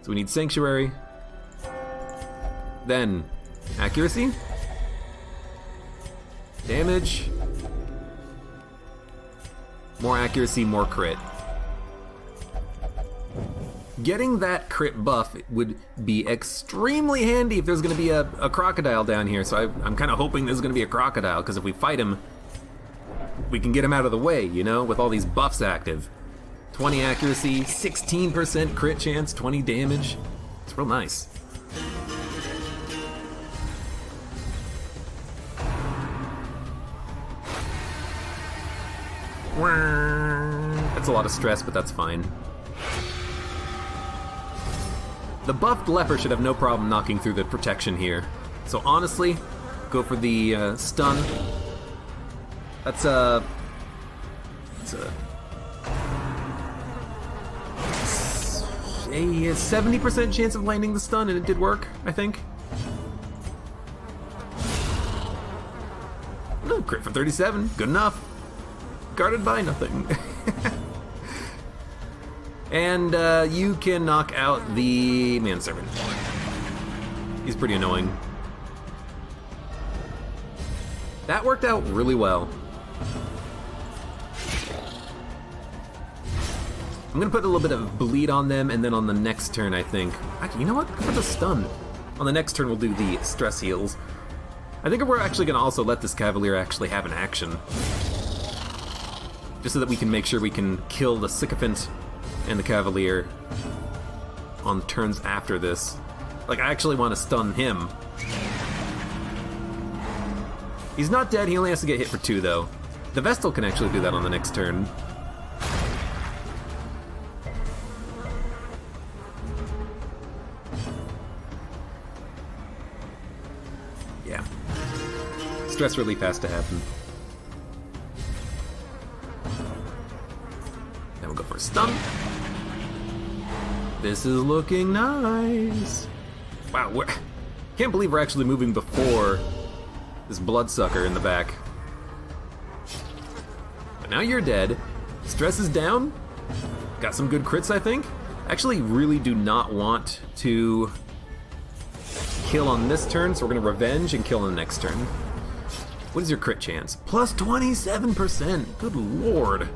So we need Sanctuary. Then, accuracy. Damage. More accuracy, more crit. Getting that crit buff would be extremely handy if there's gonna be a crocodile down here. So I'm kind of hoping there's gonna be a crocodile, because if we fight him, we can get him out of the way, you know, with all these buffs active. 20 accuracy, 16% crit chance, 20 damage. It's real nice. That's a lot of stress, but that's fine. The buffed leper should have no problem knocking through the protection here. So honestly, go for the stun. That's a 70% chance of landing the stun, and it did work, I think. No, crit for 37, good enough. Guarded by nothing. And you can knock out the manservant. He's pretty annoying. That worked out really well. I'm gonna put a little bit of bleed on them, and then on the next turn, I think. Actually, you know what? Go for the stun. On the next turn, we'll do the stress heals. I think we're actually gonna also let this Cavalier actually have an action. Just so that we can make sure we can kill the Sycophant and the Cavalier on turns after this. Like, I actually want to stun him. He's not dead, he only has to get hit for 2 though. The Vestal can actually do that on the next turn. Yeah. Stress relief has to happen. Then we'll go for a stun. This is looking nice. Wow, can't believe we're actually moving before this bloodsucker in the back. But now you're dead. Stress is down. Got some good crits, I think. Actually, really do not want to kill on this turn, so we're gonna revenge and kill on the next turn. What is your crit chance? Plus 27%. Good lord.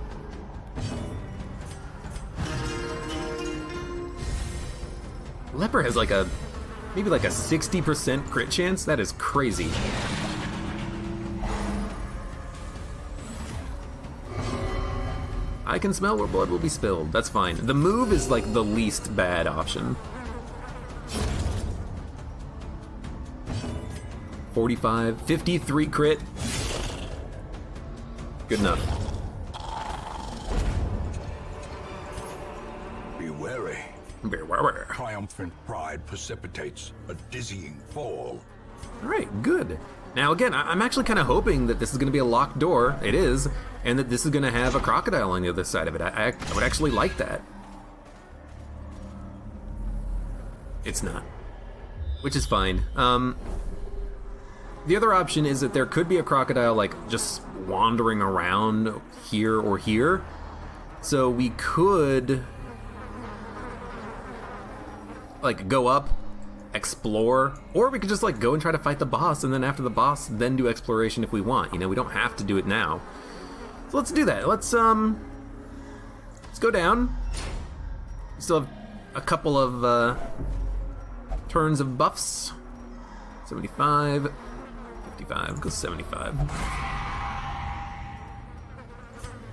Leper has like maybe like a 60% crit chance? That is crazy. I can smell where blood will be spilled. That's fine. The move is like the least bad option. 45, 53 crit. Good enough. Be wary. Beware. Triumphant pride precipitates a dizzying fall. Alright, good. Now again, I'm actually kind of hoping that this is going to be a locked door. It is. And that this is going to have a crocodile on the other side of it. I would actually like that. It's not. Which is fine. The other option is that there could be a crocodile like just wandering around here or here. So we could like go up, explore, or we could just like go and try to fight the boss, and then after the boss, then do exploration if we want. You know, we don't have to do it now. So let's do that. Let's go down. We still have a couple of turns of buffs. 75, 55, go 75.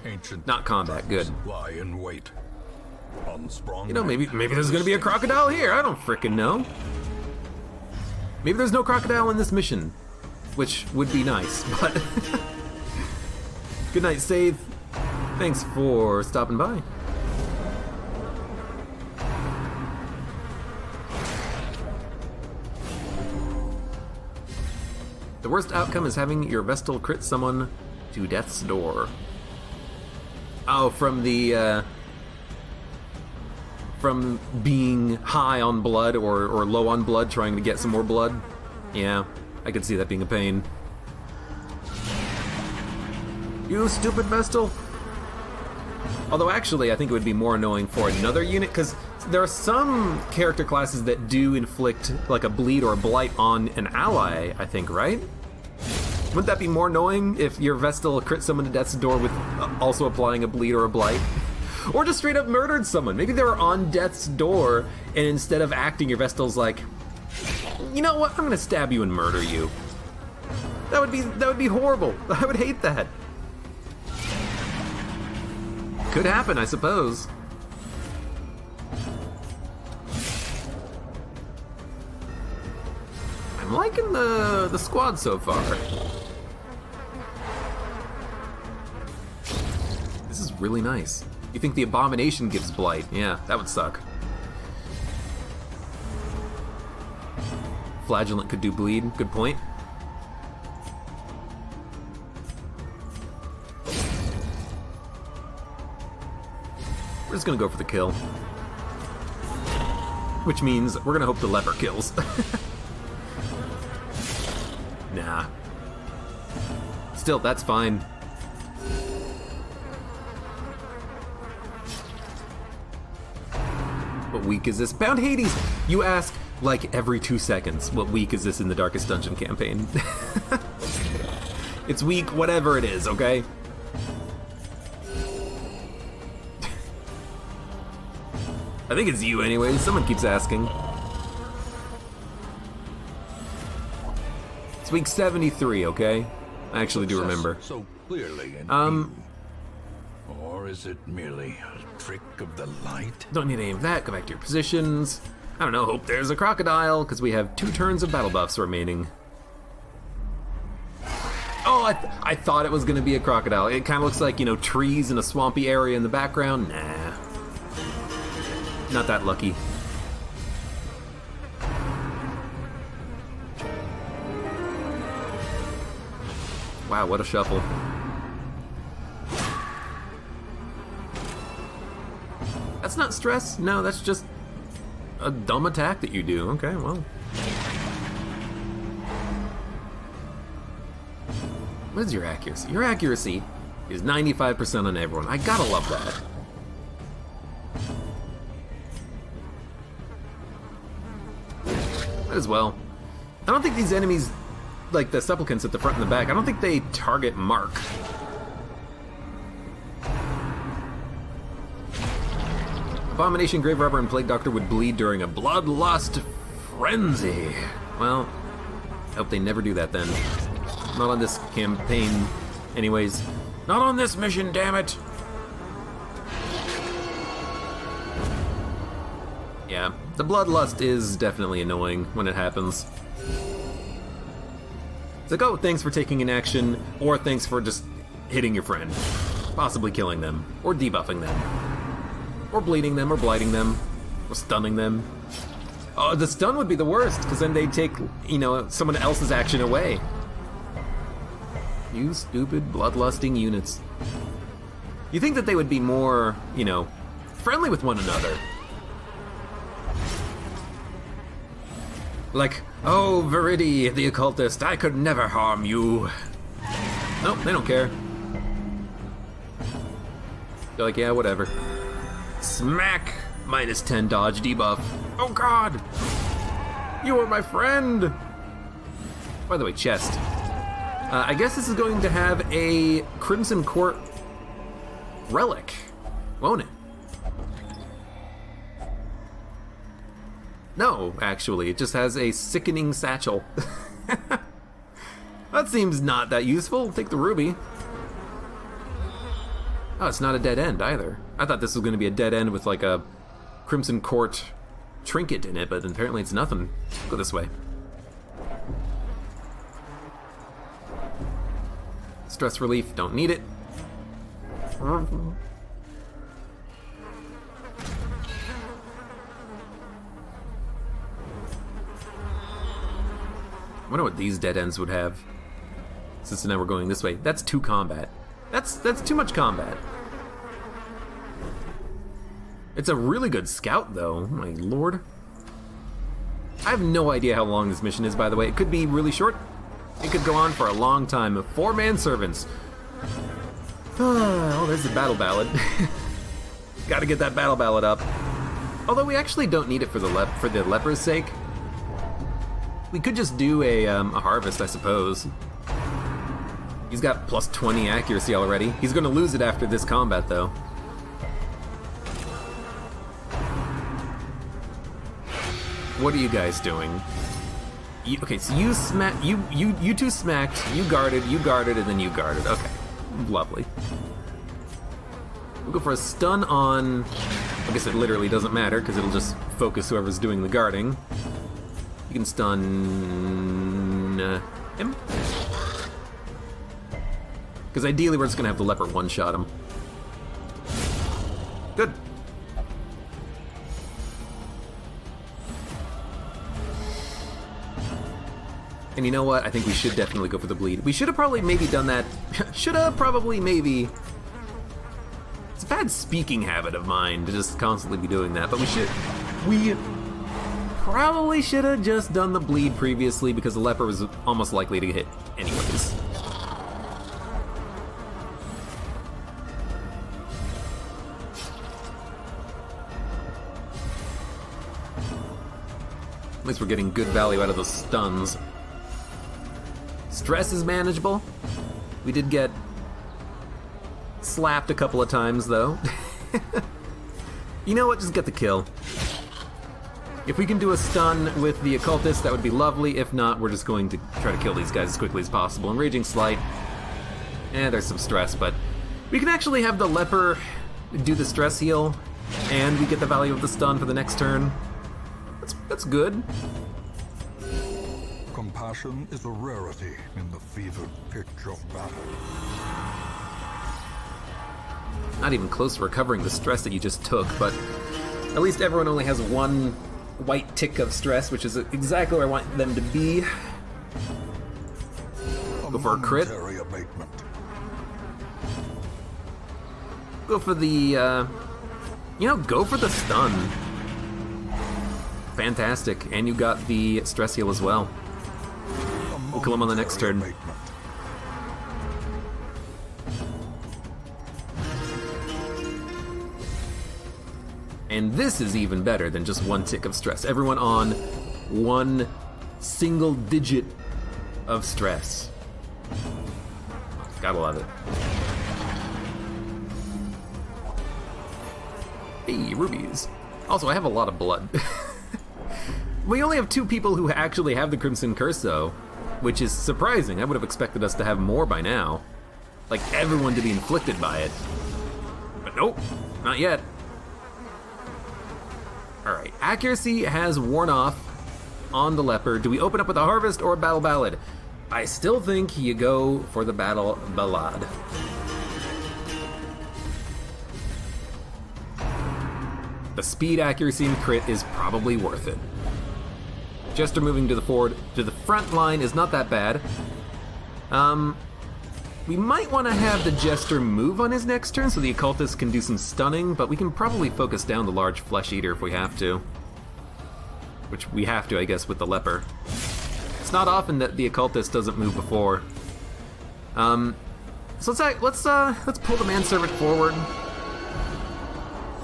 Ancient Not combat, good. lie in wait. Unsprung. You know, maybe there's gonna be a crocodile here. I don't frickin' know. Maybe there's no crocodile in this mission, which would be nice, but good night, save. Thanks for stopping by. The worst outcome is having your Vestal crit someone to death's door. Oh, from the from being high on blood or low on blood, trying to get some more blood. Yeah, I could see that being a pain. You stupid Vestal! Although actually, I think it would be more annoying for another unit, because There are some character classes that do inflict like a bleed or a blight on an ally, I think, right? Wouldn't that be more annoying if your Vestal crit someone to death's door with also applying a bleed or a blight? Or just straight up murdered someone. Maybe they were on death's door, and instead of acting, your Vestal's like, you know what? I'm gonna stab you and murder you. That would be horrible. I would hate that. Could happen, I suppose. I'm liking the squad so far. This is really nice. You think the Abomination gives blight? Yeah, that would suck. Flagellant could do bleed. Good point. We're just gonna go for the kill. Which means we're gonna hope the leper kills. Nah. Still, that's fine. What week is this? Bound Hades! You ask like every 2 seconds, what week is this in the Darkest Dungeon campaign? It's week whatever it is, okay? I think it's you anyways, someone keeps asking. It's week 73, okay? I actually do remember. So clearly in view. Or is it merely a trick of the light? Don't need any of that, go back to your positions. I don't know, hope there's a crocodile, because we have 2 turns of battle buffs remaining. Oh, I thought it was going to be a crocodile. It kind of looks like, you know, trees in a swampy area in the background. Nah. Not that lucky. Wow, what a shuffle. That's not stress. No, that's just a dumb attack that you do. Okay, well. What is your accuracy? Your accuracy is 95% on everyone. I gotta love that. Might as well. I don't think these enemies, like the supplicants at the front and the back, I don't think they target Mark. Abomination, Grave Robber, and Plague Doctor would bleed during a bloodlust frenzy. Well, I hope they never do that then. Not on this campaign, anyways. Not on this mission, damn it! Yeah, the bloodlust is definitely annoying when it happens. It's like, oh, thanks for taking an action, or thanks for just hitting your friend. Possibly killing them, or debuffing them. Or bleeding them, or blighting them, or stunning them. Oh, the stun would be the worst, because then they'd take, you know, someone else's action away. You stupid, bloodlusting units. You think that they would be more, you know, friendly with one another. Like, oh, Viridi, the occultist, I could never harm you. Nope, they don't care. They're like, yeah, whatever. Smack! -10 dodge debuff. Oh god! You are my friend! By the way, chest. I guess this is going to have a Crimson Court relic, won't it? No, actually, it just has a sickening satchel. That seems not that useful. Take the ruby. Oh, it's not a dead end either. I thought this was going to be a dead end with like a Crimson Court trinket in it, but apparently it's nothing. Go this way. Stress relief, don't need it. I wonder what these dead ends would have. Since now we're going this way. That's 2 combat. That's too much combat. It's a really good scout, though. My lord. I have no idea how long this mission is, by the way. It could be really short. It could go on for a long time. 4 manservants. Oh, there's the battle ballad. Gotta get that battle ballad up. Although we actually don't need it for the leper's sake. We could just do a harvest, I suppose. He's got plus 20 accuracy already. He's going to lose it after this combat, though. What are you guys doing? Okay, so you two smacked, you guarded, and then you guarded. Okay, lovely. We'll go for a stun on... I guess it literally doesn't matter, because it'll just focus whoever's doing the guarding. You can stun... him? Because ideally we're just going to have the leper one-shot him. Good. And you know what? I think we should definitely go for the bleed. We should have probably maybe done that. Should have probably maybe... It's a bad speaking habit of mine to just constantly be doing that, but we probably should have just done the bleed previously because the leper was almost likely to hit anyways. At least we're getting good value out of those stuns. Stress is manageable. We did get slapped a couple of times, though. You know what? Just get the kill. If we can do a stun with the occultist, that would be lovely. If not, we're just going to try to kill these guys as quickly as possible. And Raging Slight, there's some stress, but we can actually have the leper do the stress heal, and we get the value of the stun for the next turn. That's good. Compassion is a rarity in the fevered pitch of battle. Not even close to recovering the stress that you just took, but at least everyone only has one white tick of stress, which is exactly where I want them to be. Go for a crit. Abatement. Go for the, go for the stun. Fantastic, and you got the stress heal as well. We'll kill him on the next turn. Abatement. And this is even better than just one tick of stress. Everyone on one single digit of stress. Gotta love it. Hey, rubies. Also, I have a lot of blood. We only have 2 people who actually have the Crimson Curse, though, which is surprising. I would have expected us to have more by now. Like, everyone to be inflicted by it. But nope, not yet. Alright, accuracy has worn off on the leper. Do we open up with a harvest or a battle ballad? I still think you go for the battle ballad. The speed, accuracy, and crit is probably worth it. Jester moving to the front line is not that bad. We might want to have the Jester move on his next turn so the Occultist can do some stunning, but we can probably focus down the large Flesh Eater if we have to. Which we have to, I guess, with the Leper. It's not often that the Occultist doesn't move before. So let's pull the Manservant forward.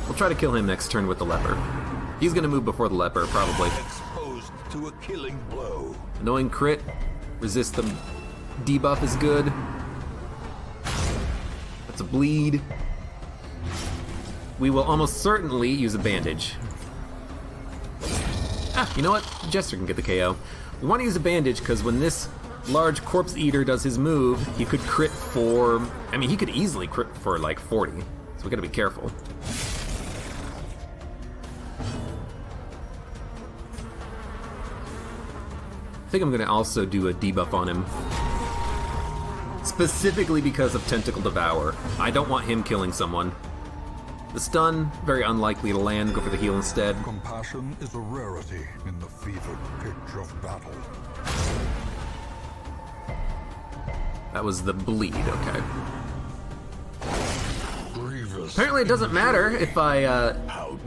We'll try to kill him next turn with the Leper. He's gonna move before the Leper, probably. Exposed to a killing blow. Annoying crit. Resist the debuff is good. That's a bleed. We will almost certainly use a bandage. You know what? Jester can get the KO. We want to use a bandage because when this large Corpse Eater does his move, he could crit for... I mean, he could easily crit for like 40. So we gotta be careful. I think I'm gonna also do a debuff on him. Specifically because of Tentacle Devour. I don't want him killing someone. The stun, very unlikely to land. Go for the heal instead. Compassion is a rarity in the fevered pitch of battle. That was the bleed, okay. Grievous. Apparently it doesn't matter if I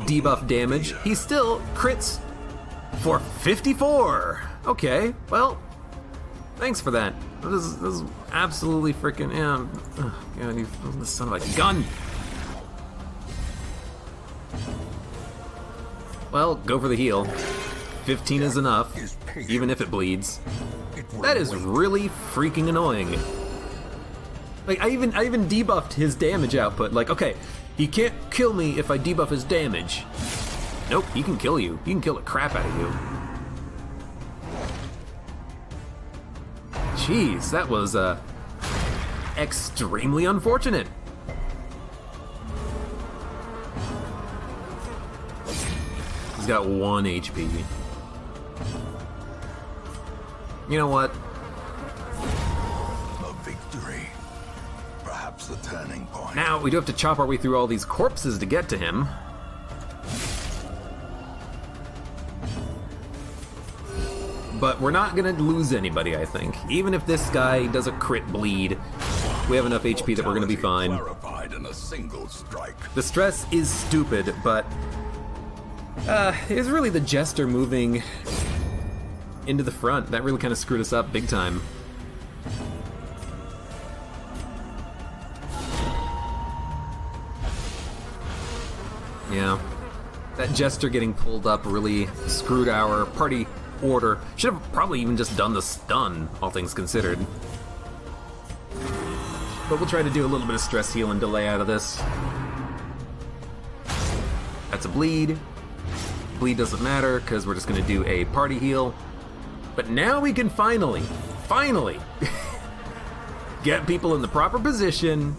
debuff damage. He still crits for 54! Okay, well, thanks for that. This is absolutely freaking... God, you son of a gun! Well, go for the heal. 15 is enough, Is patient. even if it bleeds. It will That is wait. really freaking annoying. Like, I even debuffed his damage output. Like, okay, he can't kill me if I debuff his damage. Nope, he can kill you. He can kill the crap out of you. Jeez, that was, extremely unfortunate. He's got 1 HP. You know what? A victory. Perhaps the turning point. Now, we do have to chop our way through all these corpses to get to him. But we're not gonna lose anybody, I think. Even if this guy does a crit bleed, we have enough HP that we're gonna be fine. Clarified in a single strike. The stress is stupid, but it's really the Jester moving into the front. That really kind of screwed us up big time. Yeah. That Jester getting pulled up really screwed our party order. Should have probably even just done the stun, all things considered. But we'll try to do a little bit of stress heal and delay out of this. That's a bleed. Bleed doesn't matter, because we're just going to do a party heal. But now we can finally get people in the proper position,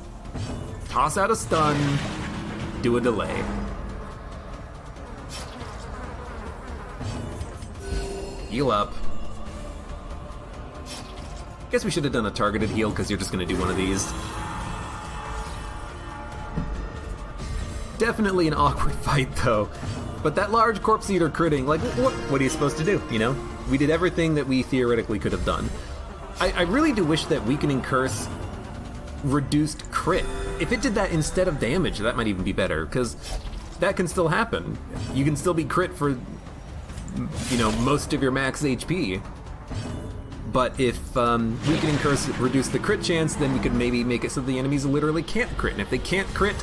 toss out a stun, do a delay. Heal up. Guess we should have done a targeted heal because you're just going to do one of these. Definitely an awkward fight though. But that large corpse eater critting, like, what are you supposed to do, you know? We did everything that we theoretically could have done. I really do wish that Weakening Curse reduced crit. If it did that instead of damage, that might even be better, because that can still happen. You can still be crit for, you know, most of your max HP. But if Weakening Curse reduced the crit chance, then we could maybe make it so the enemies literally can't crit. And if they can't crit,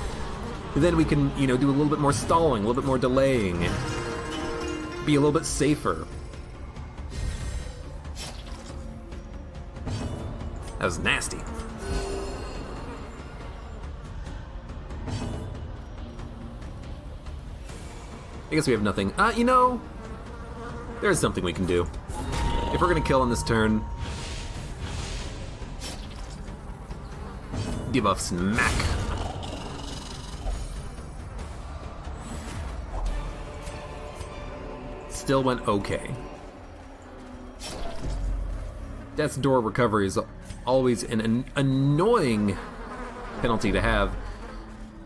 then we can, you know, do a little bit more stalling, a little bit more delaying, be a little bit safer. That was nasty. I guess we have nothing. You know, there's something we can do. If we're gonna kill on this turn, debuff smack. Still went okay. Death's Door recovery is always an annoying penalty to have.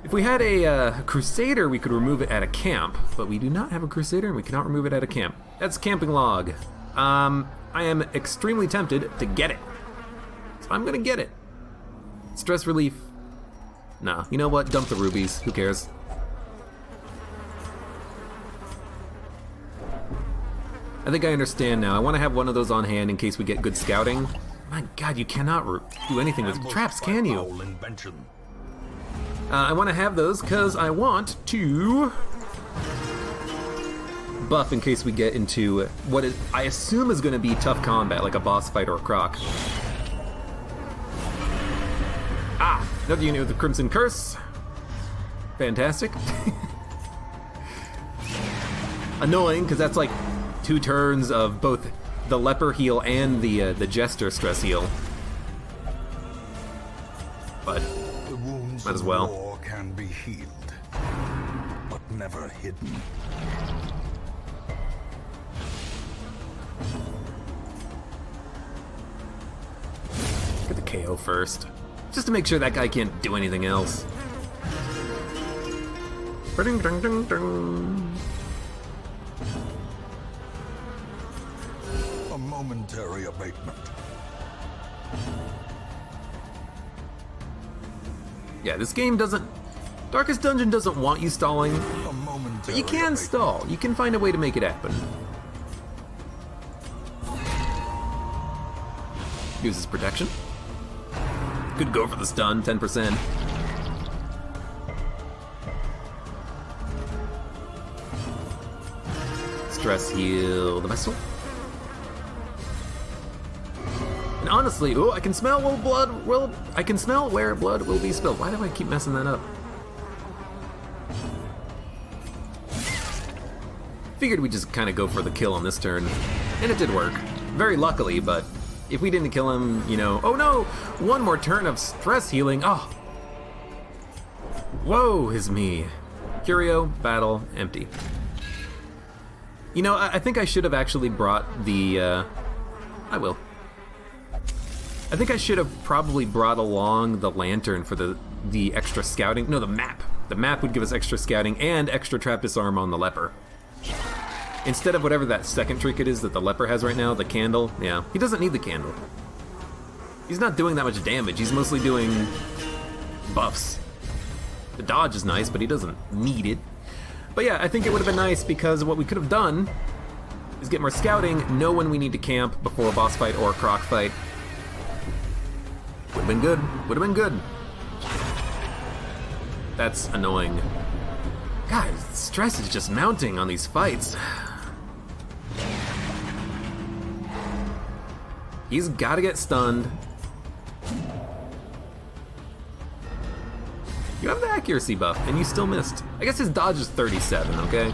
If we had a Crusader, we could remove it at a camp, but we do not have a Crusader and we cannot remove it at a camp. That's camping log. I am extremely tempted to get it. So I'm gonna get it. Stress relief. Nah, you know what? Dump the rubies. Who cares? I think I understand now. I want to have one of those on hand in case we get good scouting. My god, you cannot do anything with traps, can you? I want to have those because I want to buff in case we get into what I assume is going to be tough combat, like a boss fight or a croc. Ah, another unit with the Crimson Curse. Fantastic. Annoying, because that's like 2 turns of both the leper heal and the Jester stress heal. But The wounds might as of well. war can be healed, but never hidden. Get the KO first, just to make sure that guy can't do anything else. Ding, ding, ding, ding. A momentary abatement. Yeah, this game doesn't... Darkest Dungeon doesn't want you stalling, A momentary but you can abatement. stall. You can find a way to make it happen. Uses protection. Could go for the stun, 10%. stress heal the vessel. And honestly, oh, I can smell I can smell where blood will be spilled. Why do I keep messing that up? Figured we'd just kind of go for the kill on this turn, and it did work. Very luckily, but if we didn't kill him, you know... Oh no! One more turn of stress healing. Oh! Whoa is me. Curio, battle, empty. You know, I think I should have actually brought the... I will. I think I should have probably brought along the lantern for the extra scouting. No, the map. The map would give us extra scouting and extra trap disarm on the leper. Instead of whatever that second trinket is that the leper has right now, the candle. Yeah, he doesn't need the candle. He's not doing that much damage. He's mostly doing buffs. The dodge is nice, but he doesn't need it. But yeah, I think it would have been nice because what we could have done is get more scouting, know when we need to camp before a boss fight or a croc fight. Would have been good. Would have been good. That's annoying. God, stress is just mounting on these fights. He's gotta get stunned. You have the accuracy buff, and you still missed. I guess his dodge is 37, okay?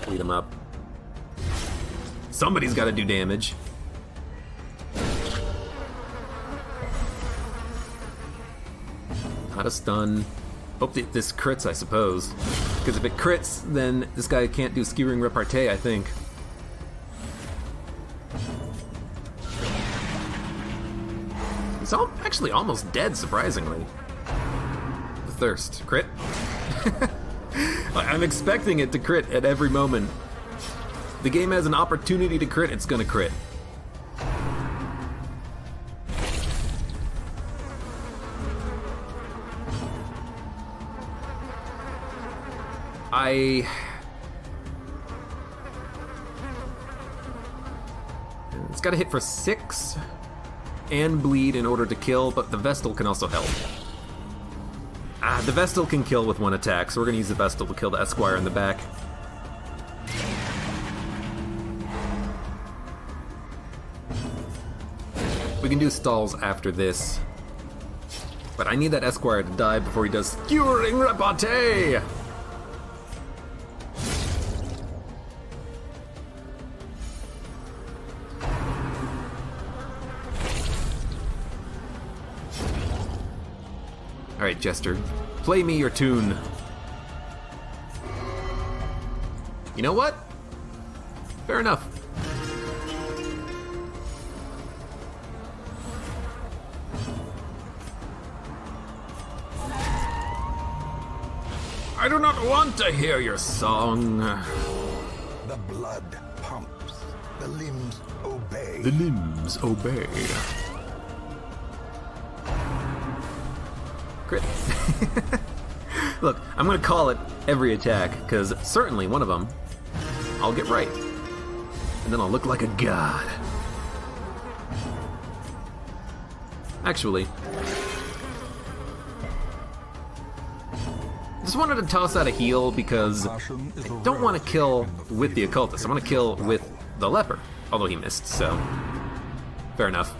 Lead him up. Somebody's gotta do damage. Not a stun. Hope that this crits, I suppose. Because if it crits, then this guy can't do skewering repartee, I think. He's actually almost dead, surprisingly. The thirst. Crit? I'm expecting it to crit at every moment. The game has an opportunity to crit, it's gonna crit. It's gotta hit for 6 and bleed in order to kill, but the Vestal can also help. The Vestal can kill with one attack, so we're gonna use the Vestal to kill the Esquire in the back. We can do stalls after this. But I need that Esquire to die before he does skewering repartee! Alright, Jester. Play me your tune. You know what? Fair enough. I do not want to hear your song. The blood pumps. The limbs obey. The limbs obey. Crit. Look, I'm gonna call it every attack, because certainly one of them I'll get right. And then I'll look like a god. Actually, just wanted to toss out a heal because I don't want to kill with the occultist. I want to kill with the leper, although he missed, so fair enough.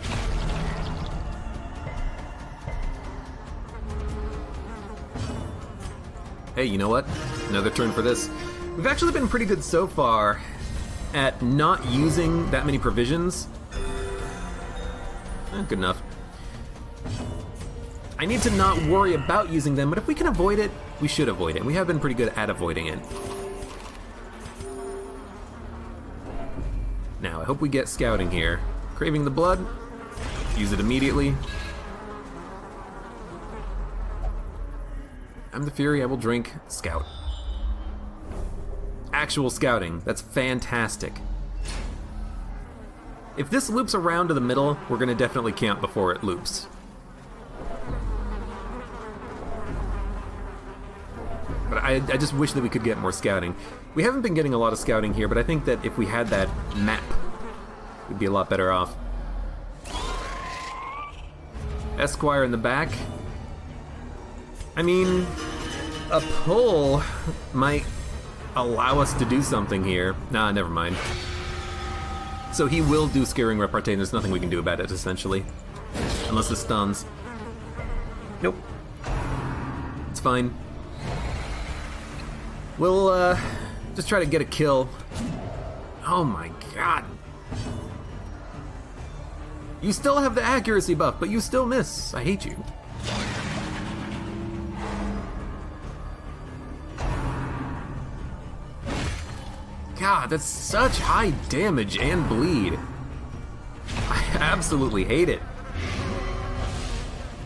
Hey, you know what? Another turn for this. We've actually been pretty good so far at not using that many provisions. Good enough. I need to not worry about using them, but if we can avoid it, we should avoid it. We have been pretty good at avoiding it. Now, I hope we get scouting here. Craving the blood. Use it immediately. I'm the Fury, I will drink Scout. Actual scouting, that's fantastic. If this loops around to the middle, we're gonna definitely camp before it loops. But I just wish that we could get more scouting. We haven't been getting a lot of scouting here, but I think that if we had that map, we'd be a lot better off. Esquire in the back. I mean, a pull might allow us to do something here. Nah, never mind. So he will do Scaring Repartee, and there's nothing we can do about it, essentially. Unless it stuns. Nope. It's fine. We'll, just try to get a kill. Oh my god. You still have the accuracy buff, but you still miss. I hate you. God, that's such high damage and bleed. I absolutely hate it.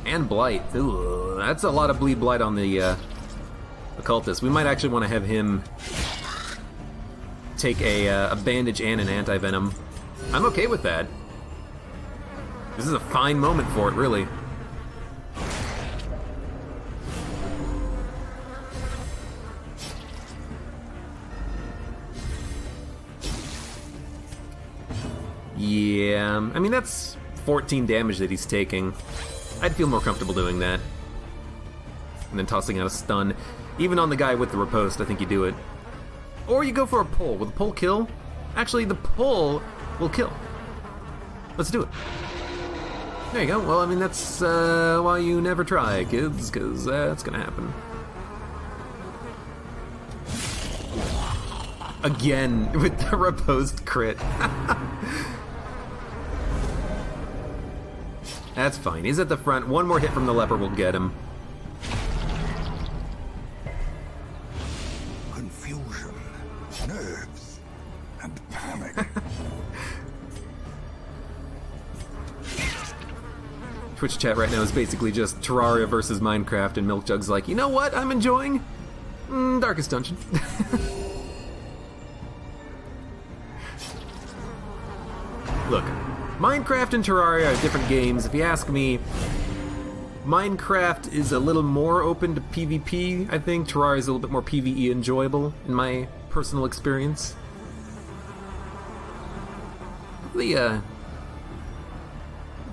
And blight. Ugh, that's a lot of bleed blight on the occultist. We might actually want to have him take a bandage and an anti-venom. I'm okay with that. This is a fine moment for it, really. Yeah, I mean, that's 14 damage that he's taking. I'd feel more comfortable doing that. And then tossing out a stun. Even on the guy with the riposte, I think you do it. Or you go for a pull. Will the pull kill? Actually, the pull will kill. Let's do it. There you go. Well, I mean, that's why you never try, kids, because that's gonna happen. Again, with the riposte crit. That's fine. He's at the front. One more hit from the leper will get him. Confusion, nerves, and panic. Twitch chat right now is basically just Terraria versus Minecraft, and Milkjug's like, you know what I'm enjoying? Darkest Dungeon. Look, Minecraft and Terraria are different games. If you ask me, Minecraft is a little more open to PvP, I think. Terraria is a little bit more PvE enjoyable, in my personal experience. The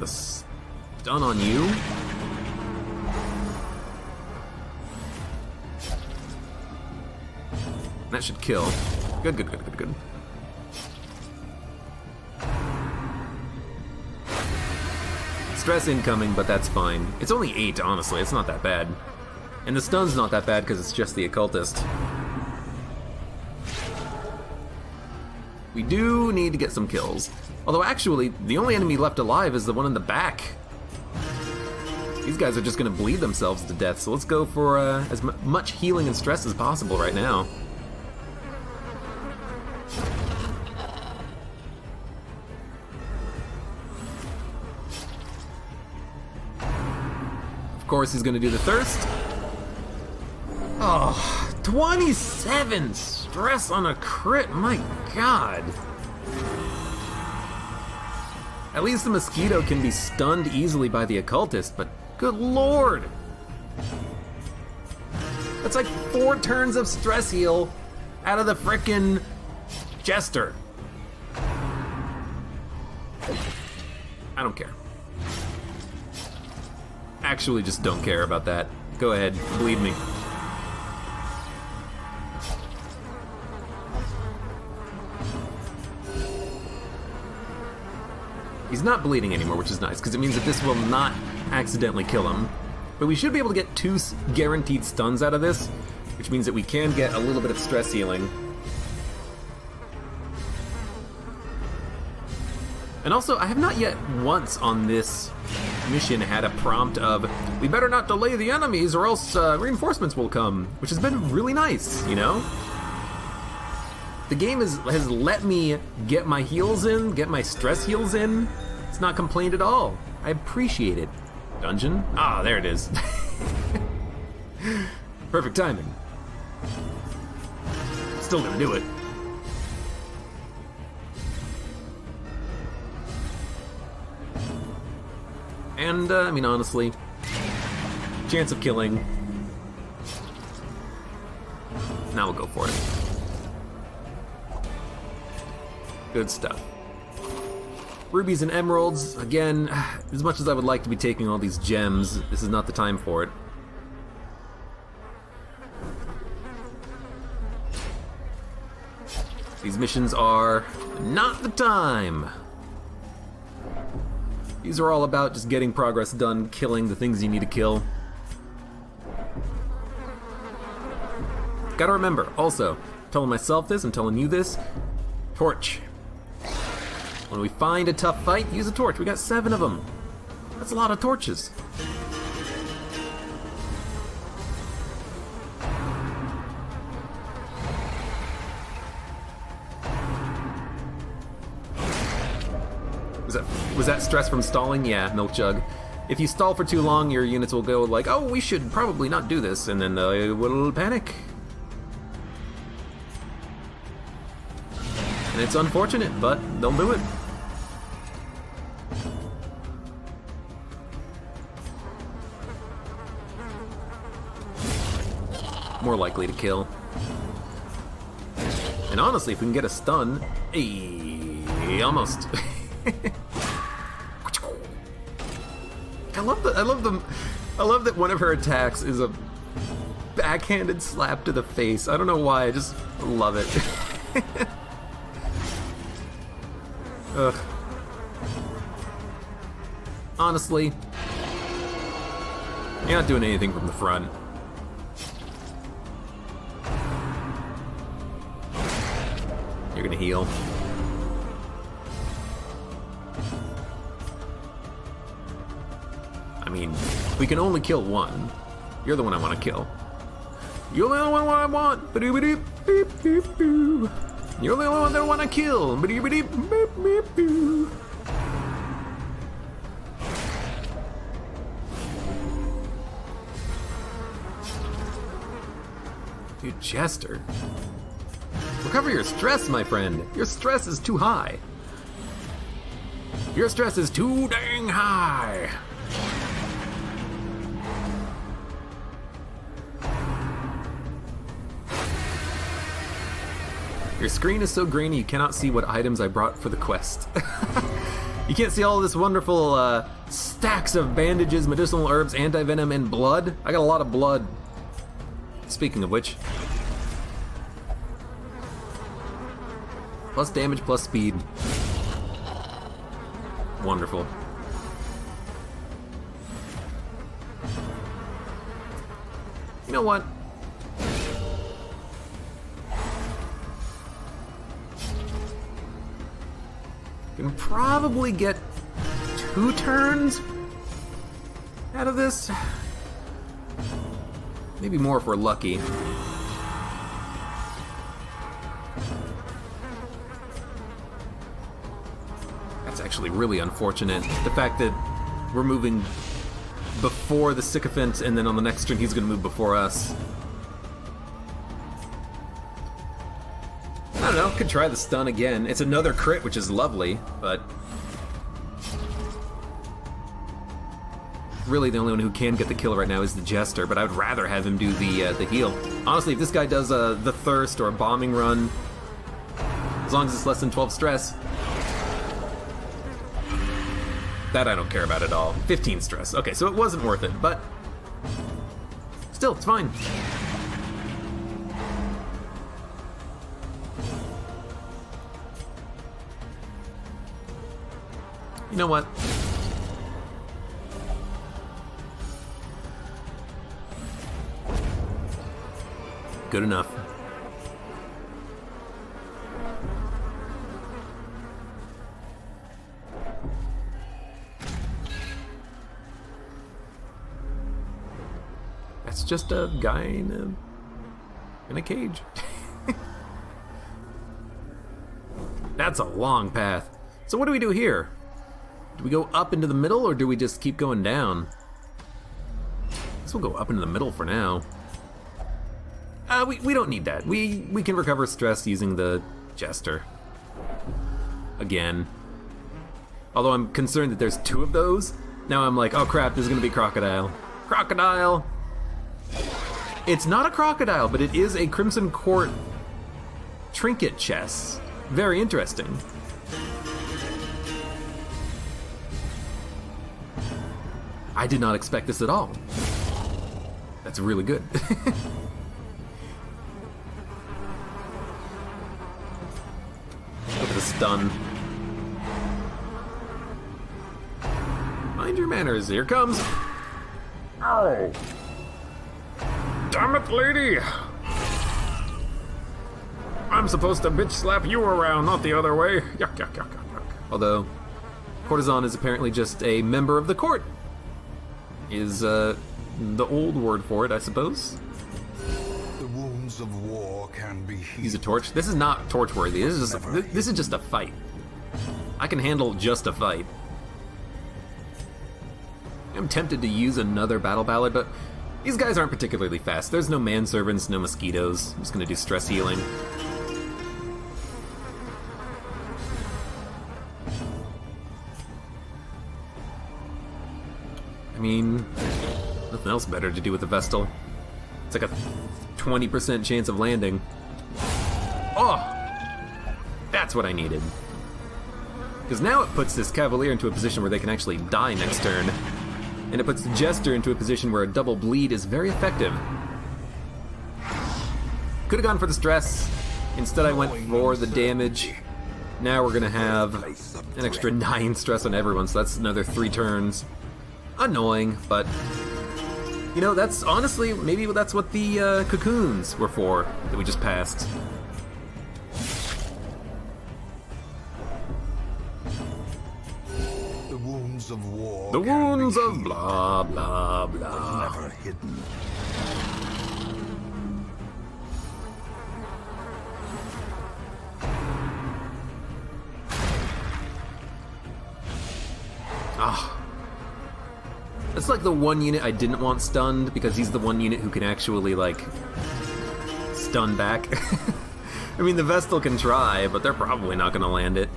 stun on you? That should kill. Good, good, good, good, good. Stress incoming, but that's fine. It's only 8, honestly. It's not that bad. And the stun's not that bad because it's just the occultist. We do need to get some kills. Although actually, the only enemy left alive is the one in the back. These guys are just gonna bleed themselves to death, so let's go for as much healing and stress as possible right now. Of course he's gonna do the thirst. Oh, 27 stress on a crit, my god. At least the mosquito can be stunned easily by the occultist, but good lord. That's like 4 turns of stress heal out of the frickin' jester. I don't care. Actually just don't care about that. Go ahead, bleed me. He's not bleeding anymore, which is nice, because it means that this will not accidentally kill him. But we should be able to get 2 guaranteed stuns out of this, which means that we can get a little bit of stress healing. And also, I have not yet once on this mission had a prompt of, we better not delay the enemies or else reinforcements will come, which has been really nice, you know? The game has let me get my heals in, get my stress heals in. It's not complained at all. I appreciate it. Dungeon? Ah, there it is. Perfect timing. Still gonna do it. And, I mean, honestly, chance of killing. Now we'll go for it. Good stuff. Rubies and emeralds, again, as much as I would like to be taking all these gems, this is not the time for it. These missions are not the time. These are all about just getting progress done, killing the things you need to kill. Gotta remember, also, telling myself this, I'm telling you this, torch. When we find a tough fight, use a torch. We got 7 of them. That's a lot of torches. Was that stress from stalling? Yeah, Milk Jug. If you stall for too long, your units will go like, oh, we should probably not do this, and then they will panic. And it's unfortunate, but they'll do it. More likely to kill. And honestly, if we can get a stun, almost. I love that one of her attacks is a backhanded slap to the face. I don't know why, I just love it. Ugh. Honestly, you're not doing anything from the front. You're gonna heal. I mean, we can only kill one. You're the one I want to kill. You're the only one I want. You're the only one that I want to kill. Dude, Jester. Recover your stress, my friend. Your stress is too high. Your stress is too dang high. Your screen is so grainy you cannot see what items I brought for the quest. You can't see all this wonderful stacks of bandages, medicinal herbs, anti-venom, and blood. I got a lot of blood. Speaking of which. Plus damage, plus speed. Wonderful. You know what? Can probably get 2 turns out of this. Maybe more if we're lucky. That's actually really unfortunate. The fact that we're moving before the Sycophant, and then on the next turn he's gonna move before us. I don't know, could try the stun again. It's another crit, which is lovely, but really the only one who can get the kill right now is the Jester, but I would rather have him do the heal. Honestly, if this guy does the Thirst or a bombing run, as long as it's less than 12 stress, that I don't care about at all. 15 stress. Okay, so it wasn't worth it, but still, it's fine. You know what? Good enough. That's just a guy in a cage. That's a long path. So what do we do here? Do we go up into the middle, or do we just keep going down? I guess we'll go up into the middle for now. We don't need that. We can recover stress using the Jester. Again. Although I'm concerned that there's 2 of those. Now I'm like, oh crap, there's gonna be Crocodile. Crocodile! It's not a crocodile, but it is a Crimson Court trinket chest. Very interesting. I did not expect this at all. That's really good. Look at the stun. Mind your manners, here comes. Ow! Damn it, lady! I'm supposed to bitch slap you around, not the other way. Yuck, yuck, yuck, yuck, yuck. Although, courtesan is apparently just a member of the court. Is, the old word for it, I suppose. The wounds of war can be healed. Use a torch. This is not torch-worthy. This is just a fight. I can handle just a fight. I'm tempted to use another battle ballad, but these guys aren't particularly fast. There's no manservants, no mosquitoes. I'm just gonna do stress healing. I mean, nothing else better to do with the Vestal. It's like a 20% chance of landing. Oh! That's what I needed. Because now it puts this Cavalier into a position where they can actually die next turn. And it puts the Jester into a position where a double bleed is very effective. Could have gone for the stress. Instead I went for the damage. Now we're gonna have an extra 9 stress on everyone, so that's another 3 turns. Annoying, but you know, that's honestly, maybe that's what the cocoons were for that we just passed. The wounds of war. The can wounds be of healed, blah blah but blah. never hidden. Ah. It's like the one unit I didn't want stunned because he's the one unit who can actually, like, stun back. I mean, the Vestal can try, but they're probably not going to land it.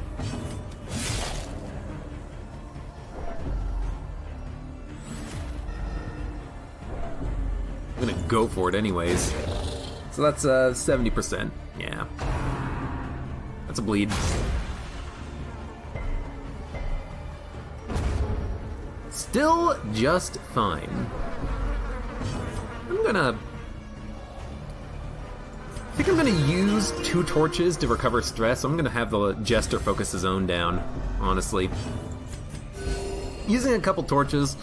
I'm going to go for it anyways. So that's 70%. Yeah. That's a bleed. Still just fine. I think I'm gonna use 2 torches to recover stress. I'm gonna have the Jester focus his own down, honestly. Using a couple torches,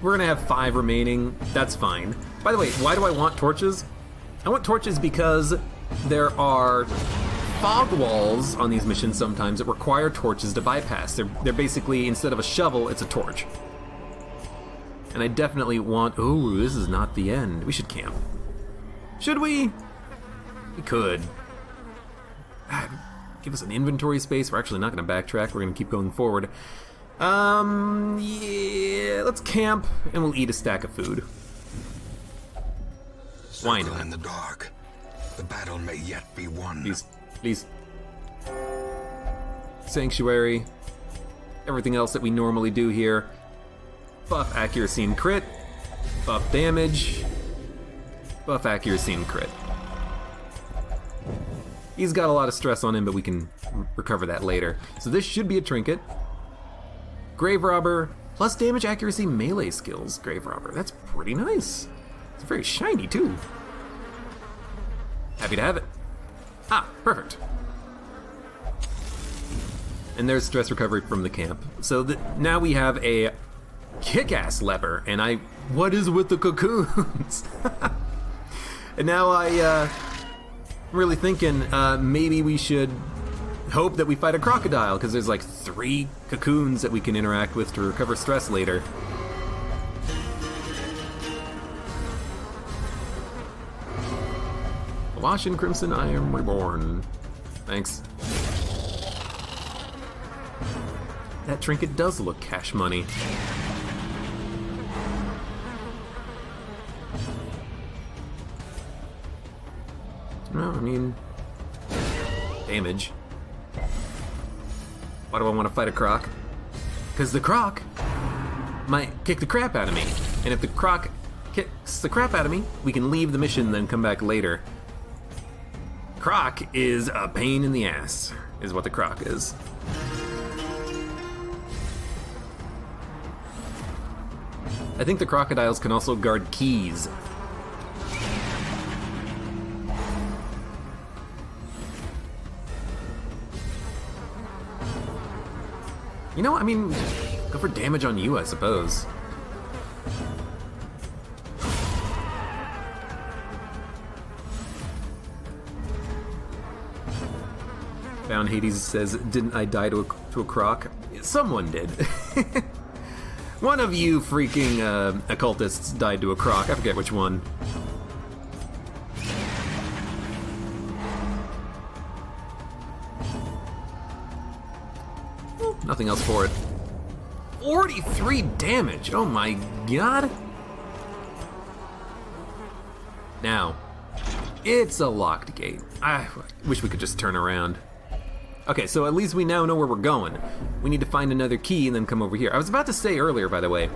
we're gonna have 5 remaining. That's fine. By the way, why do I want torches? I want torches because there are fog walls on these missions sometimes that require torches to bypass. They're basically, instead of a shovel, it's a torch. And I definitely want... Ooh, this is not the end. We should camp. Should we? We could. Give us an inventory space. We're actually not going to backtrack. We're going to keep going forward. Yeah, let's camp, and we'll eat a stack of food. Why Circle not? in the dark. The battle may yet be won. Please. Sanctuary. Everything else that we normally do here. Buff accuracy and crit. Buff damage. Buff accuracy and crit. He's got a lot of stress on him, but we can recover that later. So this should be a trinket. Grave Robber, plus damage, accuracy, melee skills. Grave Robber, that's pretty nice. It's very shiny too. Happy to have it. Ah, perfect. And there's stress recovery from the camp. So now we have a kick-ass leper, and what is with the cocoons? And now I'm really thinking maybe we should hope that we fight a crocodile, because there's like 3 cocoons that we can interact with to recover stress later. Wash in crimson, I am reborn. Thanks. That trinket does look cash money. No, I mean... damage. Why do I want to fight a croc? Because the croc might kick the crap out of me. And if the croc kicks the crap out of me, we can leave the mission and then come back later. Croc is a pain in the ass, is what the croc is. I think the crocodiles can also guard keys. You know, I mean, go for damage on you, I suppose. Found Hades says, didn't I die to a croc? Someone did. One of you freaking occultists died to a croc. I forget which one. Nothing else for it. 43 damage! Oh my god! Now, it's a locked gate. I wish we could just turn around. Okay, so at least we now know where we're going. We need to find another key and then come over here. I was about to say earlier, by the way,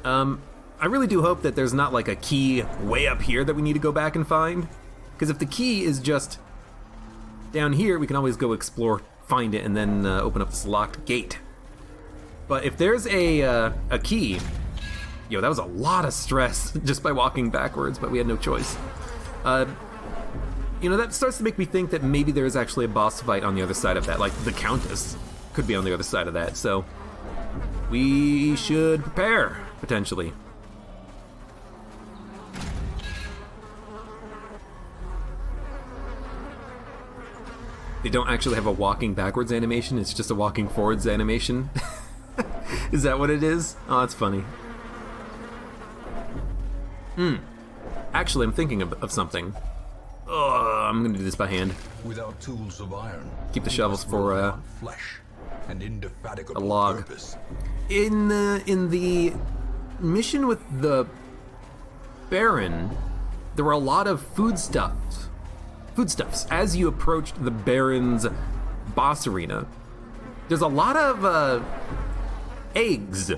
I really do hope that there's not like a key way up here that we need to go back and find. Because if the key is just down here, we can always go explore, find it, and then open up this locked gate. But if there's a key, yo, that was a lot of stress just by walking backwards, but we had no choice. You know, that starts to make me think that maybe there is actually a boss fight on the other side of that, like the Countess could be on the other side of that, so we should prepare, potentially. They don't actually have a walking backwards animation, it's just a walking forwards animation. Is that what it is? Oh, that's funny. Actually, I'm thinking of something. Oh, I'm gonna do this by hand. Without tools of iron, keep the shovels for flesh and indefatigable a log. Purpose. In the mission with the Baron, there were a lot of foodstuffs. As you approached the Baron's boss arena, there's a lot of eggs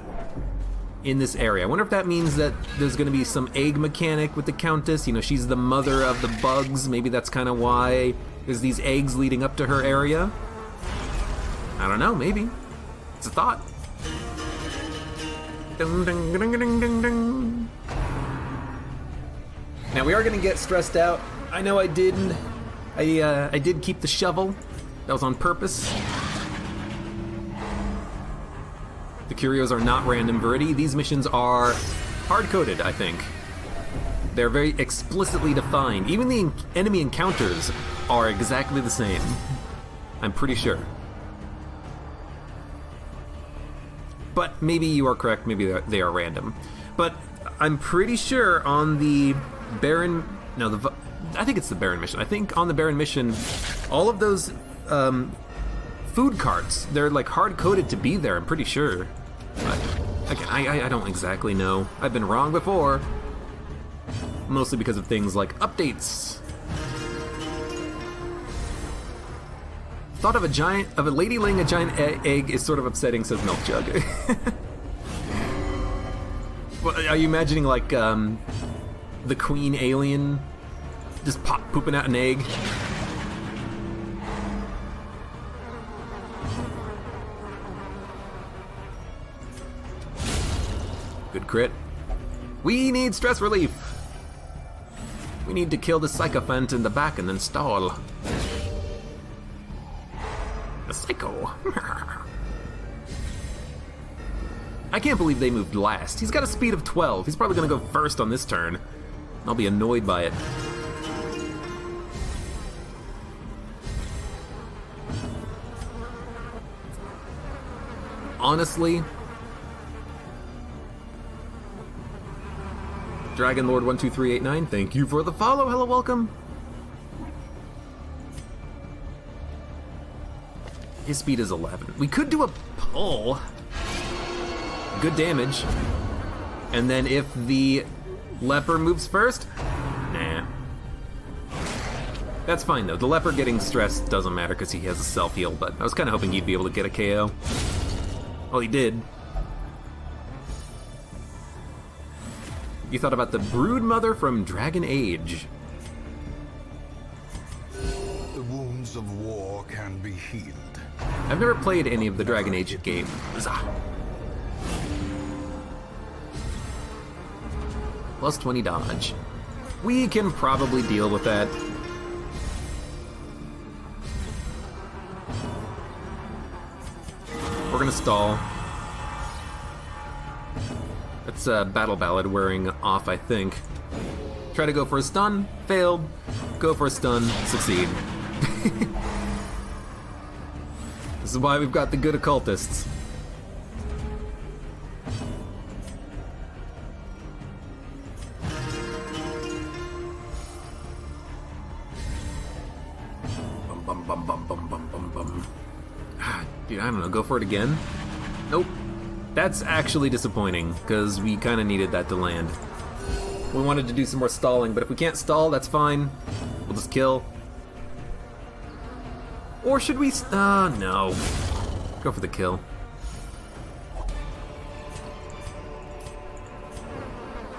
in this area. I wonder if that means that there's going to be some egg mechanic with the Countess. You know, she's the mother of the bugs. Maybe that's kind of why there's these eggs leading up to her area. I don't know, maybe. It's a thought. Ding, ding, ding, ding, ding, ding. Now we are going to get stressed out. I know I didn't. I did keep the shovel. That was on purpose. The curios are not random, Verity. These missions are hard-coded, I think. They're very explicitly defined. Even the enemy encounters are exactly the same. I'm pretty sure. But maybe you are correct, maybe they are random. But I'm pretty sure on the Baron... No, I think it's the Baron mission. I think on the Baron mission, all of those food carts, they're like hard-coded to be there, I'm pretty sure. But again, I don't exactly know. I've been wrong before. Mostly because of things like updates. Thought of a lady laying a giant egg is sort of upsetting, says Milk Jug. Well, are you imagining like the queen alien just pooping out an egg? Good crit. We need stress relief. We need to kill the sycophant in the back and then stall. The psycho. I can't believe they moved last. He's got a speed of 12. He's probably gonna go first on this turn. I'll be annoyed by it. Honestly, Dragon Lord 12389, thank you for the follow. Hello, welcome. His speed is 11. We could do a pull. Good damage. And then if the leper moves first, nah. That's fine though. The leper getting stressed doesn't matter because he has a self-heal, but I was kind of hoping he'd be able to get a KO. Well, he did. You thought about the Brood Mother from Dragon Age. The wounds of war can be healed. I've never played any of the Dragon Age games. Plus 20 dodge. We can probably deal with that. We're gonna stall. That's Battle Ballad wearing off, I think. Try to go for a stun, failed. Go for a stun, succeed. This is why we've got the good occultists. Bum, bum, bum, bum, bum, bum, bum. Dude, I don't know, go for it again? Nope. That's actually disappointing, because we kind of needed that to land. We wanted to do some more stalling, but if we can't stall, that's fine. We'll just kill. Or should we... no. Go for the kill.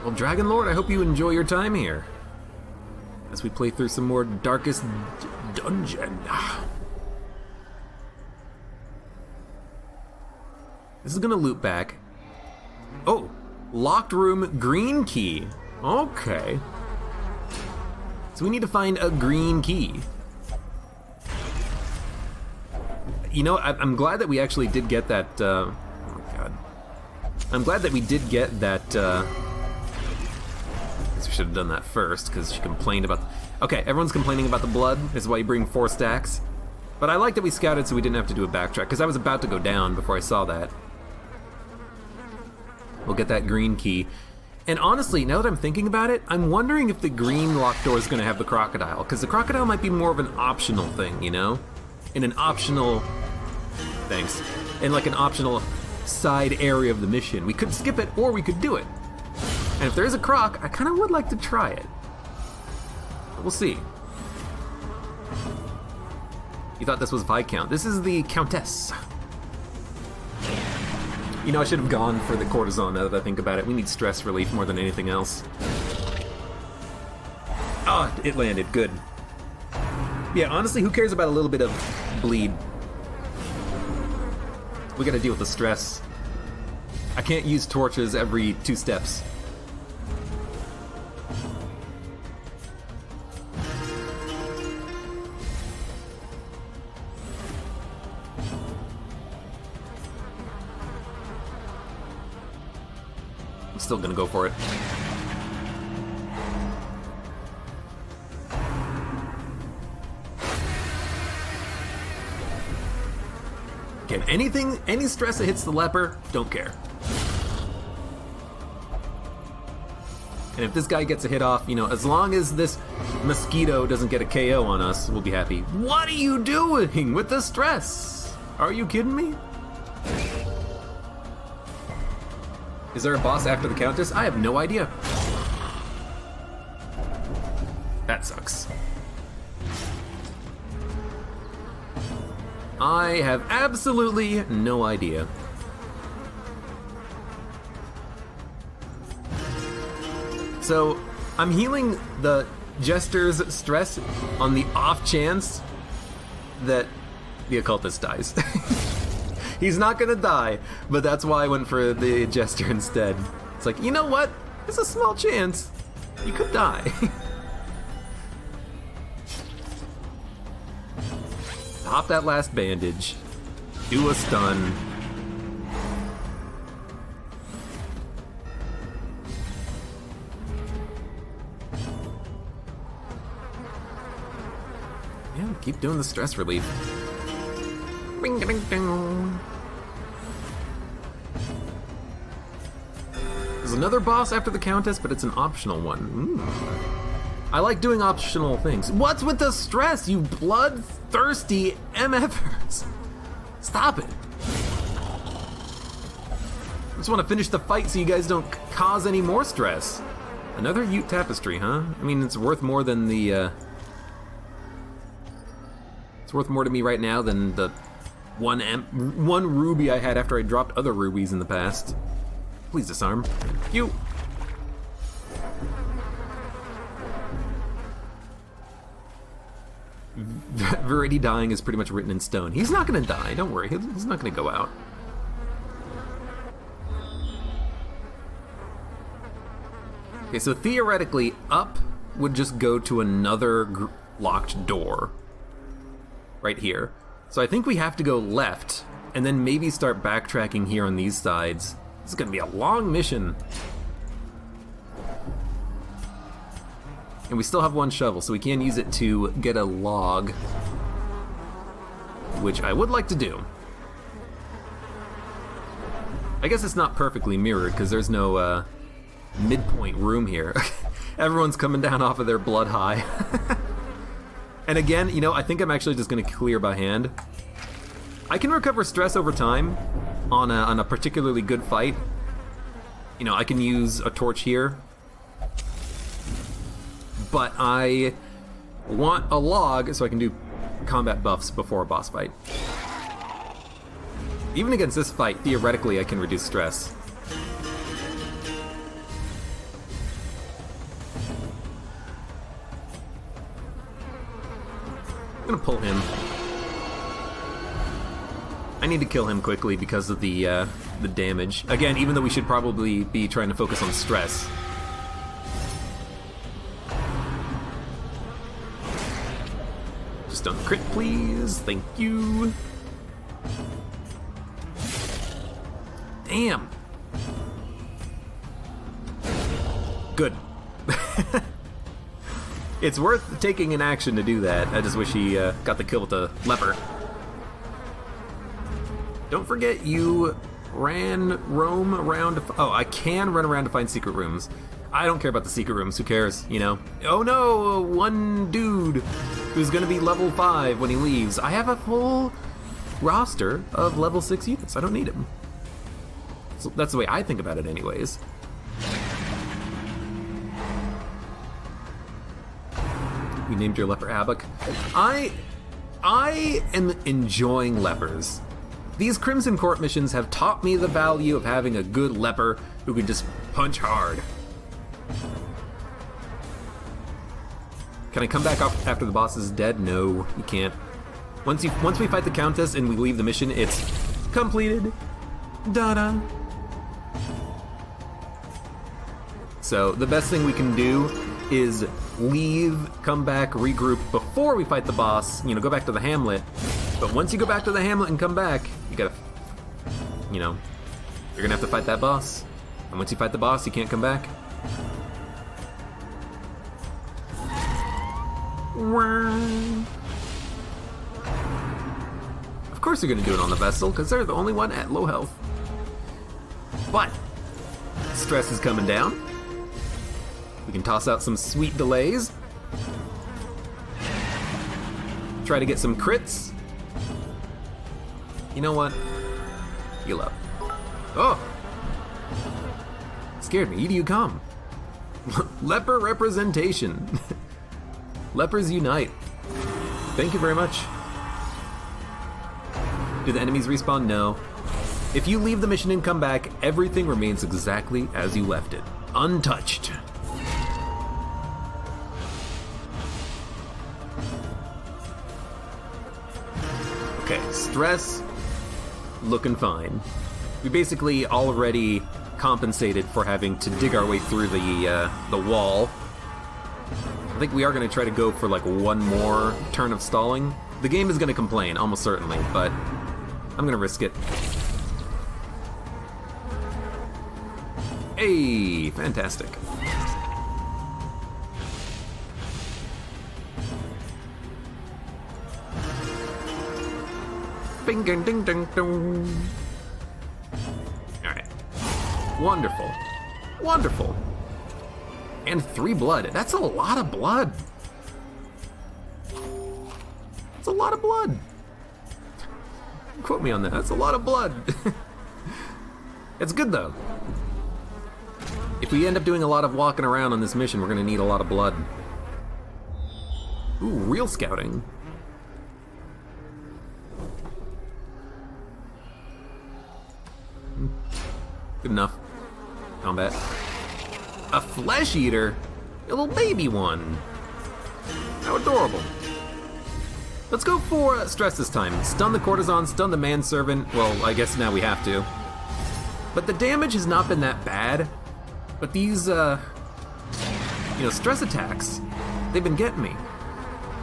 Well, Dragon Lord, I hope you enjoy your time here. As we play through some more Darkest Dungeon. This is gonna loop back. Oh! Locked room, green key. Okay. So we need to find a green key. You know, I'm glad that we actually did get that, oh my god. I'm glad that we did get that, I guess we should have done that first, because she complained about... Okay, everyone's complaining about the blood. This is why you bring 4 stacks. But I like that we scouted so we didn't have to do a backtrack, because I was about to go down before I saw that. We'll get that green key. And honestly, now that I'm thinking about it, I'm wondering if the green locked door is going to have the crocodile, because the crocodile might be more of an optional thing, you know? In an optional... Thanks. In like an optional side area of the mission. We could skip it, or we could do it. And if there's a croc, I kind of would like to try it. But we'll see. You thought this was Viscount. This is the Countess. You know, I should have gone for the cortisone now that I think about it. We need stress relief more than anything else. Ah, it landed. Good. Yeah, honestly, who cares about a little bit of bleed? We gotta deal with the stress. I can't use torches every 2 steps. I'm still gonna go for it. Okay, any stress that hits the leper, don't care. And if this guy gets a hit off, you know, as long as this mosquito doesn't get a KO on us, we'll be happy. What are you doing with the stress? Are you kidding me? Is there a boss after the Countess? I have no idea. That sucks. I have absolutely no idea. So, I'm healing the Jester's stress on the off chance that the occultist dies. He's not gonna die, but that's why I went for the Jester instead. It's like, you know what? There's a small chance you could die. Pop that last bandage. Do a stun. Yeah, keep doing the stress relief. Ring, ding, ding. There's another boss after the Countess, but it's an optional one. I like doing optional things. What's with the stress, you bloodthirsty MFers? Stop it. I just want to finish the fight so you guys don't cause any more stress. Another Ute tapestry, huh? I mean, it's worth more than the, it's worth more to me right now than the one ruby I had after I dropped other rubies in the past. Please disarm. You. Verity dying is pretty much written in stone. He's not gonna die, don't worry. He's not gonna go out. Okay, so theoretically, up would just go to another locked door. Right here. So I think we have to go left, and then maybe start backtracking here on these sides. This is gonna be a long mission. And we still have one shovel, so we can use it to get a log, which I would like to do. I guess it's not perfectly mirrored, because there's no midpoint room here. Everyone's coming down off of their blood high. And again, you know, I think I'm actually just going to clear by hand. I can recover stress over time on a particularly good fight. You know, I can use a torch here. But I want a log so I can do combat buffs before a boss fight. Even against this fight, theoretically, I can reduce stress. I'm gonna pull him. I need to kill him quickly because of the damage. Again, even though we should probably be trying to focus on stress. Just don't crit, please. Thank you. Damn. Good. It's worth taking an action to do that. I just wish he got the kill with the leper. Don't forget you roam around. Oh, I can run around to find secret rooms. I don't care about the secret rooms. Who cares, you know? Oh no, one dude who's gonna be level 5 when he leaves. I have a full roster of level 6 units. I don't need him. So that's the way I think about it anyways. You named your leper Abek. I am enjoying lepers. These Crimson Court missions have taught me the value of having a good leper who can just punch hard. Can I come back up after the boss is dead? No, you can't. Once we fight the Countess and we leave the mission, it's completed. Da-da. So the best thing we can do is leave, come back, regroup before we fight the boss, you know, go back to the hamlet. But once you go back to the hamlet and come back, you gotta, you know, you're gonna have to fight that boss. And once you fight the boss, you can't come back. Of course you're gonna do it on the vessel, because they're the only one at low health. But stress is coming down. We can toss out some sweet delays. Try to get some crits. You know what? Heal up. Oh! Scared me. You come. Leper representation. Lepers unite. Thank you very much. Do the enemies respawn? No. If you leave the mission and come back, everything remains exactly as you left it. Untouched. Okay, stress, looking fine. We basically already compensated for having to dig our way through the wall. I think we are going to try to go for like one more turn of stalling. The game is going to complain, almost certainly, but I'm going to risk it. Hey, fantastic. Bing, ding, ding, ding, ding. All right. Wonderful. Wonderful. And 3 blood. That's a lot of blood. That's a lot of blood. Quote me on that. That's a lot of blood. It's good though. If we end up doing a lot of walking around on this mission, we're gonna need a lot of blood. Ooh, real scouting. Good enough. Combat. A flesh eater? A little baby one. How adorable. Let's go for stress this time. Stun the courtesan, stun the manservant. Well, I guess now we have to. But the damage has not been that bad. But these You know, stress attacks, they've been getting me.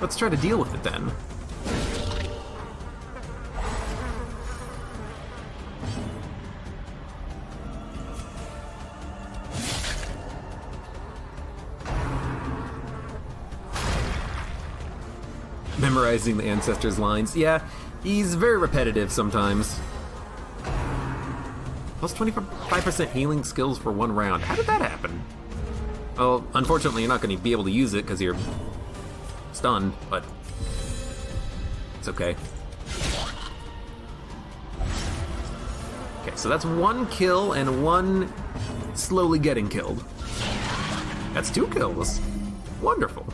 Let's try to deal with it then. Memorizing the ancestors' lines. Yeah, he's very repetitive sometimes. Plus 25% healing skills for 1 round. How did that happen? Well, unfortunately, you're not going to be able to use it because you're stunned, but it's okay. Okay, so that's 1 kill and 1 slowly getting killed. That's 2 kills. Wonderful.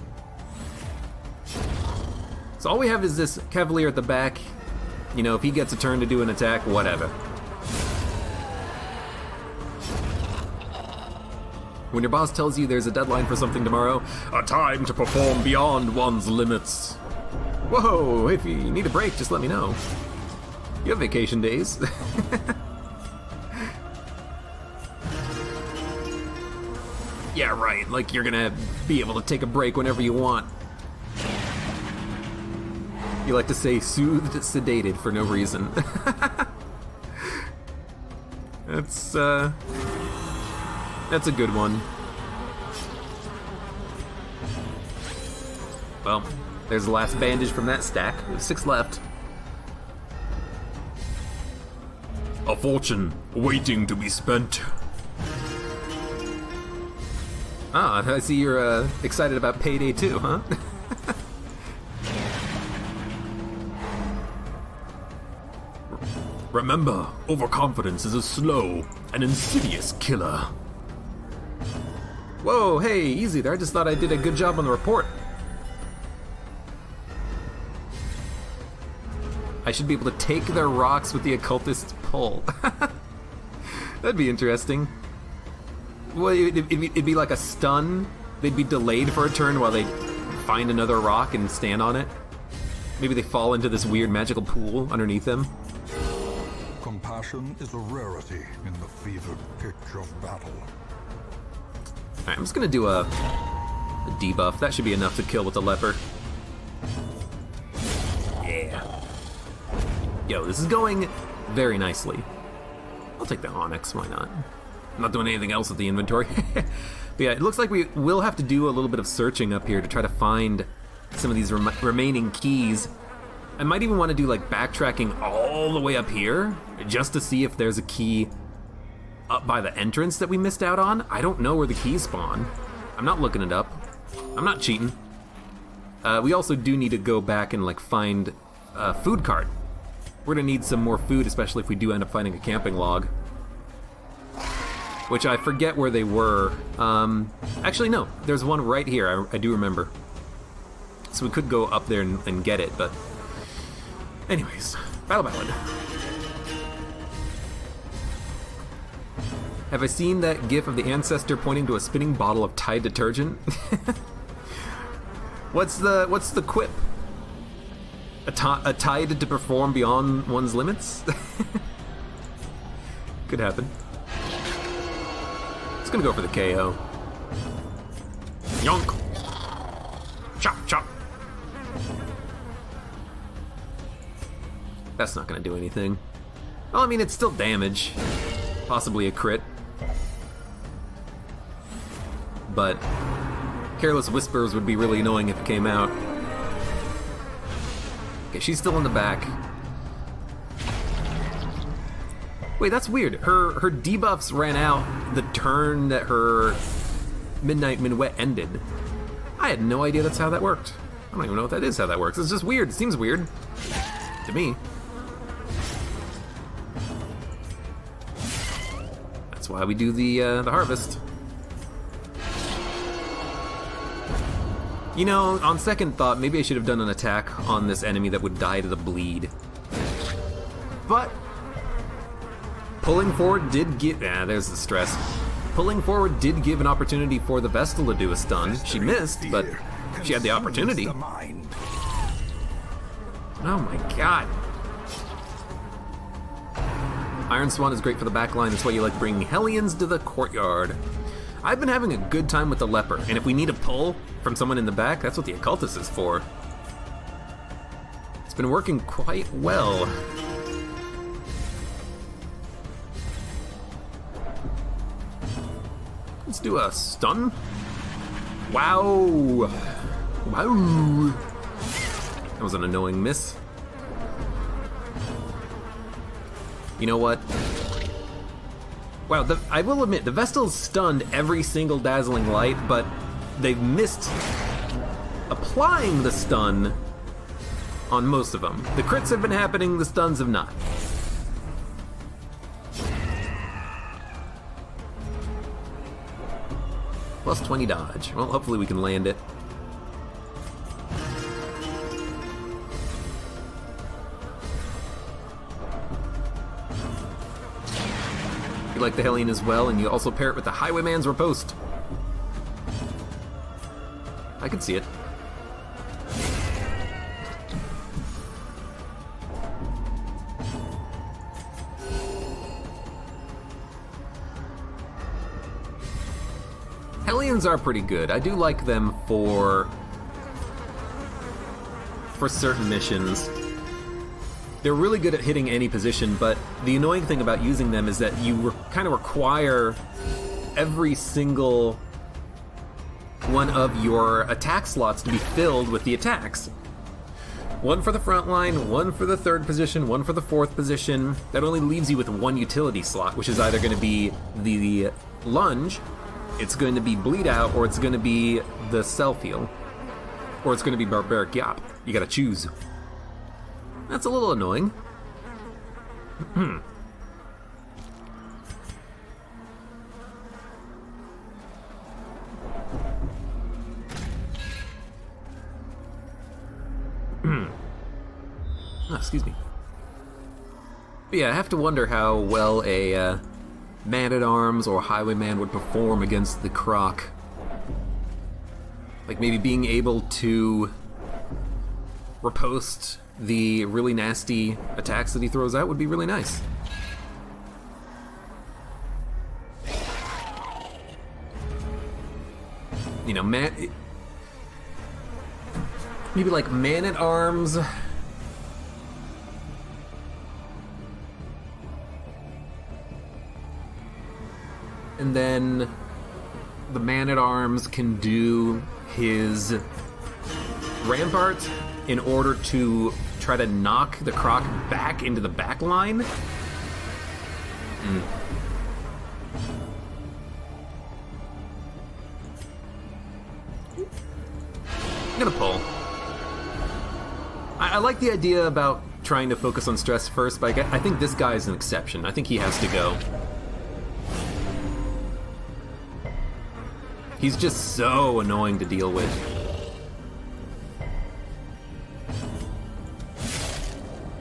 So all we have is this Cavalier at the back. You know, if he gets a turn to do an attack, whatever. When your boss tells you there's a deadline for something tomorrow, a time to perform beyond one's limits. Whoa, if you need a break, just let me know. You have vacation days. Yeah, right, like you're gonna be able to take a break whenever you want. You like to say soothed, sedated for no reason. That's a good one. Well, there's the last bandage from that stack. There's 6 left. A fortune waiting to be spent. Ah, I see you're excited about Payday 2, huh? Remember, overconfidence is a slow and insidious killer. Whoa, hey, easy there. I just thought I did a good job on the report. I should be able to take their rocks with the occultist's pull. That'd be interesting. Well, it'd be like a stun. They'd be delayed for a turn while they find another rock and stand on it. Maybe they fall into this weird magical pool underneath them. Compassion is a rarity in the fevered pitch of battle. Alright, I'm just gonna do a debuff. That should be enough to kill with the leper. Yeah. Yo, this is going very nicely. I'll take the Onyx, why not? I'm not doing anything else with the inventory. But yeah, it looks like we will have to do a little bit of searching up here to try to find some of these remaining keys. I might even want to do like backtracking all the way up here just to see if there's a key up by the entrance that we missed out on. I don't know where the keys spawn. I'm not looking it up. I'm not cheating. We also do need to go back and like find a food cart. We're gonna need some more food, especially if we do end up finding a camping log. Which I forget where they were. Actually no, there's one right here, I do remember. So we could go up there and get it, but anyways, Battle Ballad. Have I seen that gif of the ancestor pointing to a spinning bottle of Tide detergent? What's the quip? A tide to perform beyond one's limits? Could happen. It's gonna go for the KO. Yonk! Chop, chop! That's not gonna do anything. Well, I mean, it's still damage. Possibly a crit. But Careless Whispers would be really annoying if it came out. Okay, she's still in the back. Wait, that's weird. Her debuffs ran out the turn that her Midnight Minuet ended. I had no idea that's how that worked. I don't even know if that is how that works. It's just weird. It seems weird to me. That's why we do the harvest. You know, on second thought, maybe I should have done an attack on this enemy that would die to the bleed. But pulling forward did give... there's the stress. Pulling forward did give an opportunity for the Vestal to do a stun. She missed, but she had the opportunity. Oh my god. Iron Swan is great for the backline. That's why you like bringing Hellions to the courtyard. I've been having a good time with the leper, and if we need a pull from someone in the back, that's what the occultist is for. It's been working quite well. Let's do a stun. Wow. Wow. That was an annoying miss. You know what? Wow, I will admit, the Vestal's stunned every single dazzling light, but they've missed applying the stun on most of them. The crits have been happening, the stuns have not. Plus 20 dodge. Well, hopefully we can land it. You like the Hellion as well, and you also pair it with the Highwayman's Riposte. I can see it. Hellions are pretty good. I do like them for certain missions. They're really good at hitting any position, but the annoying thing about using them is that you kind of require every single one of your attack slots to be filled with the attacks. One for the front line, one for the third position, one for the fourth position. That only leaves you with one utility slot, which is either going to be the lunge, it's going to be bleed out, or it's going to be the self-heal, or it's going to be barbaric yap. You gotta choose. That's a little annoying. Excuse me. But yeah, I have to wonder how well a Man-at-Arms or Highwayman would perform against the Croc. Like maybe being able to riposte the really nasty attacks that he throws out would be really nice. You know, maybe like Man-at-Arms. And then the Man-at-Arms can do his Rampart in order to try to knock the Croc back into the back line. I'm gonna pull. I like the idea about trying to focus on stress first, but I think this guy is an exception. I think he has to go. He's just so annoying to deal with.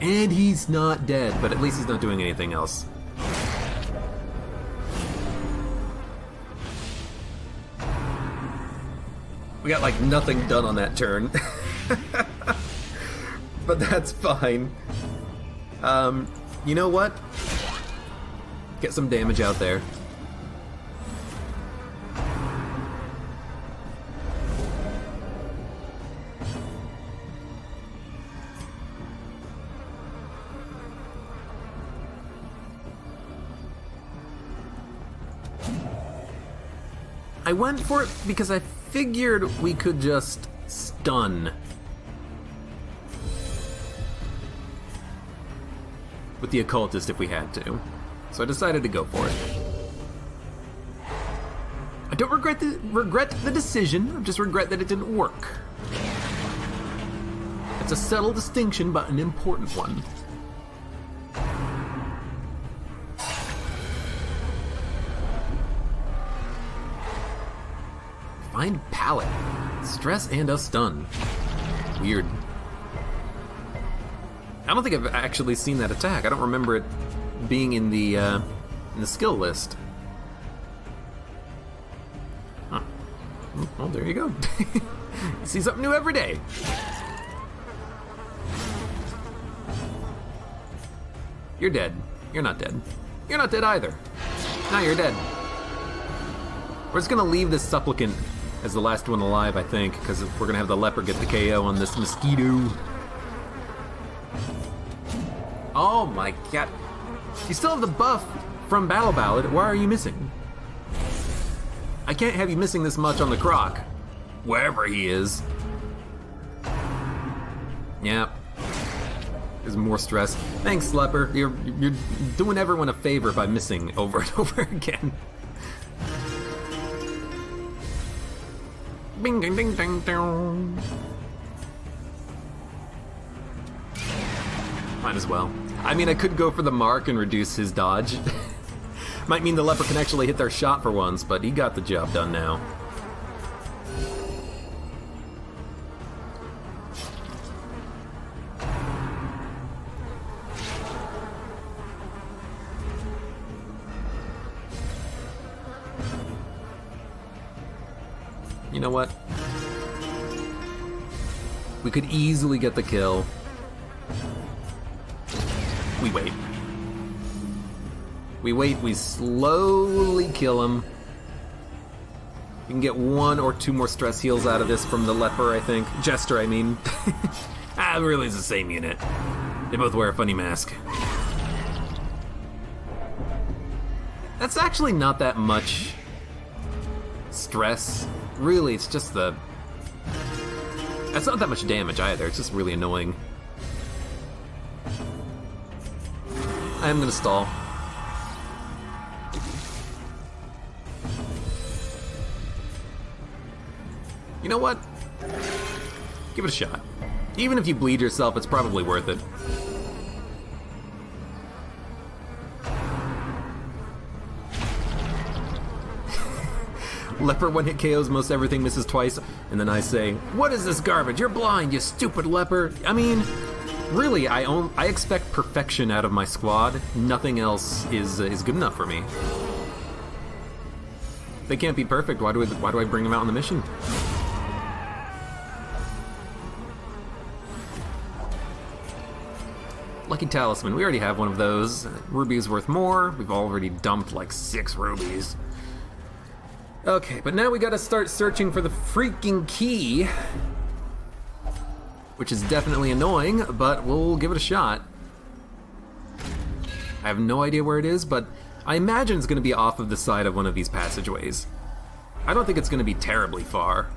And he's not dead, but at least he's not doing anything else. We got like nothing done on that turn. But that's fine. You know what? Get some damage out there. I went for it because I figured we could just stun with the occultist if we had to. So I decided to go for it. I don't regret the decision, I just regret that it didn't work. It's a subtle distinction, but an important one. Find pallet. Stress and a stun. Weird. I don't think I've actually seen that attack. I don't remember it being in the skill list. Huh. Well, there you go. You see something new every day. You're dead. You're not dead. You're not dead either. Now you're dead. We're just gonna leave this supplicant as the last one alive, I think, because we're gonna have the leper get the KO on this mosquito. Oh my god. You still have the buff from Battle Ballad. Why are you missing? I can't have you missing this much on the Croc. Wherever he is. Yep. There's more stress. Thanks, Leper. You're doing everyone a favor by missing over and over again. Bing ding ding ding ding. Might as well. I mean, I could go for the mark and reduce his dodge. Might mean the leper can actually hit their shot for once, but he got the job done now. You know what? We could easily get the kill. We wait. We wait, we slowly kill him. We can get 1 or 2 more stress heals out of this from the leper, I think. Jester, I mean. Ah, it really is the same unit. They both wear a funny mask. That's actually not that much stress. Really, it's just the... That's not that much damage either, it's just really annoying. I am gonna stall. You know what? Give it a shot. Even if you bleed yourself, it's probably worth it. Leper one-hit KOs most everything, misses twice, and then I say, "What is this garbage? You're blind, you stupid leper." I mean, really, I expect perfection out of my squad. Nothing else is good enough for me. If they can't be perfect, why do I bring them out on the mission? Lucky Talisman, we already have one of those. Ruby is worth more. We've already dumped like 6 rubies. Okay, but now we gotta start searching for the freaking key. Which is definitely annoying, but we'll give it a shot. I have no idea where it is, but I imagine it's gonna be off of the side of one of these passageways. I don't think it's gonna be terribly far.